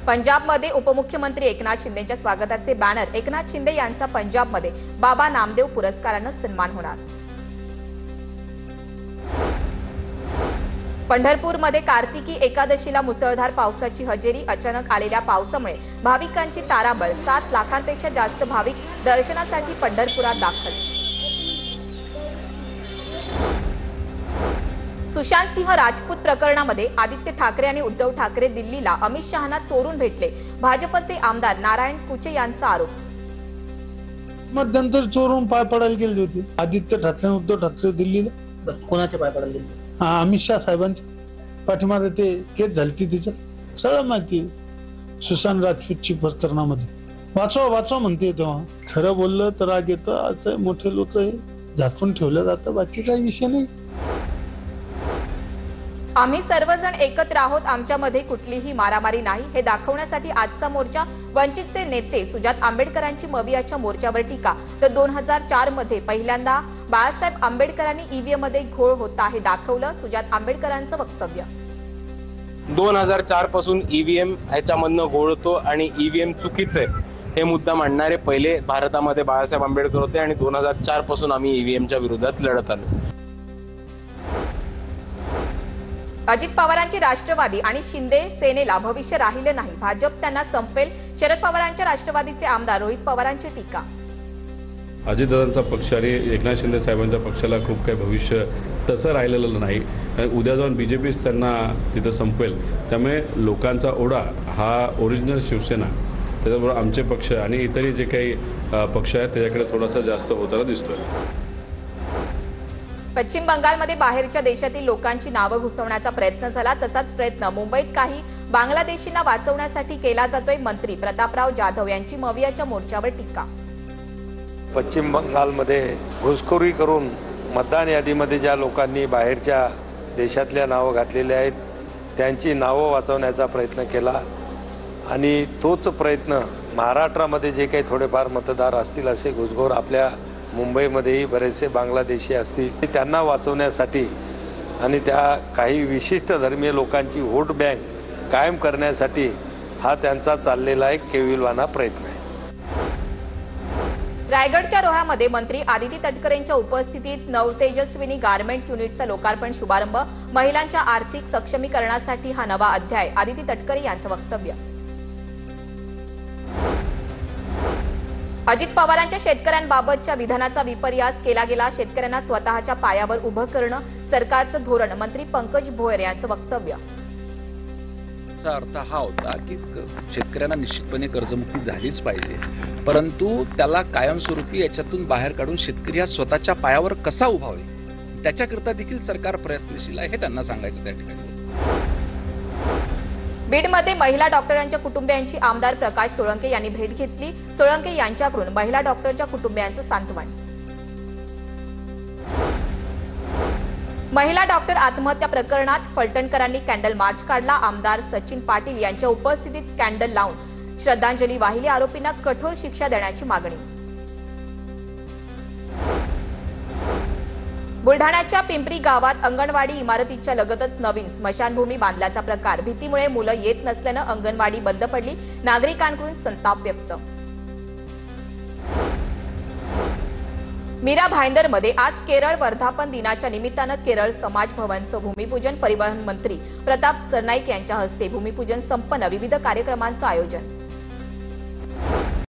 पंजाबमध्ये उपमुख्यमंत्री एकनाथ शिंदेच्या स्वागताचे बॅनर। एकनाथ शिंदे यांचा पंजाबमध्ये बाबा नामदेव पुरस्काराने सन्मान होणार। पंढरपूरमध्ये कार्तिकी एकादशीला मुसळधार पावसाची हजेरी। अचानक आलेल्या पावसामुळे भाविकांची तारांबळ। 7 लाखांपेक्षा जास्त भाविक दर्शनासाठी पंढरपुरात दाखल। सुशांत सिंह राजपूत प्रकरणामध्ये आदित्य ठाकरे आणि उद्धव ठाकरे दिल्लीला अमित शहांना चोरून भेटले। भाजपचे आमदार नारायण कुचे यांचा आरोप। मध्यंतर चोरून पाय पडायला गेली होती आदित्य ठाकरे उद्धव ठाकरे दिल्लीला। कोणाच्या पाय पडायला गेले? अमित शाह साहेबांच्या पाठीमागे ते केस झाली तिचं सगळं माहिती आहे। सुशांत राजपूतची प्रकरणामध्ये वाचवा म्हणते तेव्हा खरं बोललं तर राग येतं। आता मोठे लोक झाकून ठेवलं जातं, बाकी काही विषय नाही। आम्ही सर्वजण एकत्र आहोत, आमच्यामध्ये कुठलीही मारामारी नाही हे दाखवण्यासाठी आजचा मोर्चा। वंचितचे नेते सुजात आंबेडकरांची मवियाच्या मोर्चावर टीका। तर 2004 मध्ये पहिल्यांदा बाळासाहेब आंबेडकरांनी ईव्हीएम मध्ये घोळ होता हे दाखवलं। सुजात आंबेडकरांचं वक्तव्य। 2004 पासून ईव्हीएम ह्याच्यामधनं घोळतो आणि ईव्हीएम चुकीचं आहे हे मुद्दा मांडणारे पहिले भारतामध्ये बाळासाहेब आंबेडकर होते आणि 2004 पासून आम्ही ईव्हीएमच्या विरोधात लढत आलो। अजित पवारांची राष्ट्रवादी आणि शिंदे सेनेला भविष्य राहिले नाही, भाजप त्यांना संपेल। शरद पवारांच्या राष्ट्रवादीचे आमदार रोहित पवारांची टीका। अजितदादांचा पक्ष आणि एकनाथ शिंदे साहेबांच्या पक्षाला खूप काही भविष्य तसं राहिलेलं नाही। उद्या जाऊन बीजेपीच त्यांना तिथं संपवेल। त्यामुळे लोकांचा ओढा हा ओरिजिनल शिवसेना त्याच्याबरोबर आमचे पक्ष आणि इतरही जे काही पक्ष आहेत त्याच्याकडे थोडासा जास्त होताना दिसतोय। पश्चिम बंगालमध्ये बाहेरच्या देशातील लोकांची नावं घुसवण्याचा प्रयत्न झाला। तसाच प्रयत्न मुंबईत काही बांगलादेशींना वाचवण्यासाठी केला जातोय। मंत्री प्रतापराव जाधव यांची मवियाच्या मोर्चावर टीका। पश्चिम बंगालमध्ये घुसखोरी करून मतदान यादीमध्ये ज्या लोकांनी बाहेरच्या देशातल्या नावं घातलेली आहेत त्यांची नावं वाचवण्याचा प्रयत्न केला आणि तोच प्रयत्न महाराष्ट्रामध्ये जे काही थोडेफार मतदार असतील असे घुसखोर आपल्या मुंबईमध्येही बरेचसे बांगलादेशी असतील त्यांना वाचवण्यासाठी आणि त्या काही विशिष्ट धर्मीय लोकांची व्होट बँक कायम करण्यासाठी हा त्यांचा चाललेला एक केविलवाणा प्रयत्न आहे। रायगडच्या रोह्यामध्ये मंत्री आदिती तटकरेंच्या उपस्थितीत नवतेजस्विनी गारमेंट युनिटचा लोकार्पण शुभारंभ। महिलांच्या आर्थिक सक्षमीकरणासाठी हा नवा अध्याय। आदिती तटकरे यांचं वक्तव्य। अजित पवारांच्या शेतकऱ्यांबाबतच्या विधानाचा विपर्यास केला गेला। शेतकऱ्यांना स्वतःच्या पायावर उभं करणं सरकारचं धोरण। मंत्री पंकज भोयर यांचं वक्तव्य। याचा अर्थ हा होता की शेतकऱ्यांना निश्चितपणे कर्जमुक्ती झालीच पाहिजे, परंतु त्याला कायमस्वरूपी याच्यातून बाहेर काढून शेतकरी हा स्वतःच्या पायावर कसा उभा होईल त्याच्याकरता देखील सरकार प्रयत्नशील आहे हे त्यांना सांगायचं त्या ठिकाणी। बीडमध्ये महिला डॉक्टरांच्या कुटुंबियांची आमदार प्रकाश सोळंके यांनी भेट घेतली। सोळंके यांच्याकडून महिला डॉक्टरच्या कुटुंबियांचं सांत्वन। महिला डॉक्टर आत्महत्या प्रकरणात फलटणकरांनी कॅन्डल मार्च काढला। आमदार सचिन पाटील यांच्या उपस्थितीत कॅन्डल लावून श्रद्धांजली वाहिली। आरोपींना कठोर शिक्षा देण्याची मागणी। बुलढाण्याच्या पिंपरी गावात अंगणवाडी इमारतीच्या लगतच नवीन स्मशानभूमी बांधल्याचा प्रकार। भीतीमुळे मुलं येत नसल्यानं अंगणवाडी बंद पडली। नागरिकांकडून संताप व्यक्त। मीरा भाईंदरमध्ये आज केरळ वर्धापन दिनाच्या निमित्तानं केरळ समाज भवनचं भूमिपूजन। परिवहन मंत्री प्रताप सरनाईक यांच्या हस्ते भूमिपूजन संपन्न। विविध कार्यक्रमांचं आयोजन।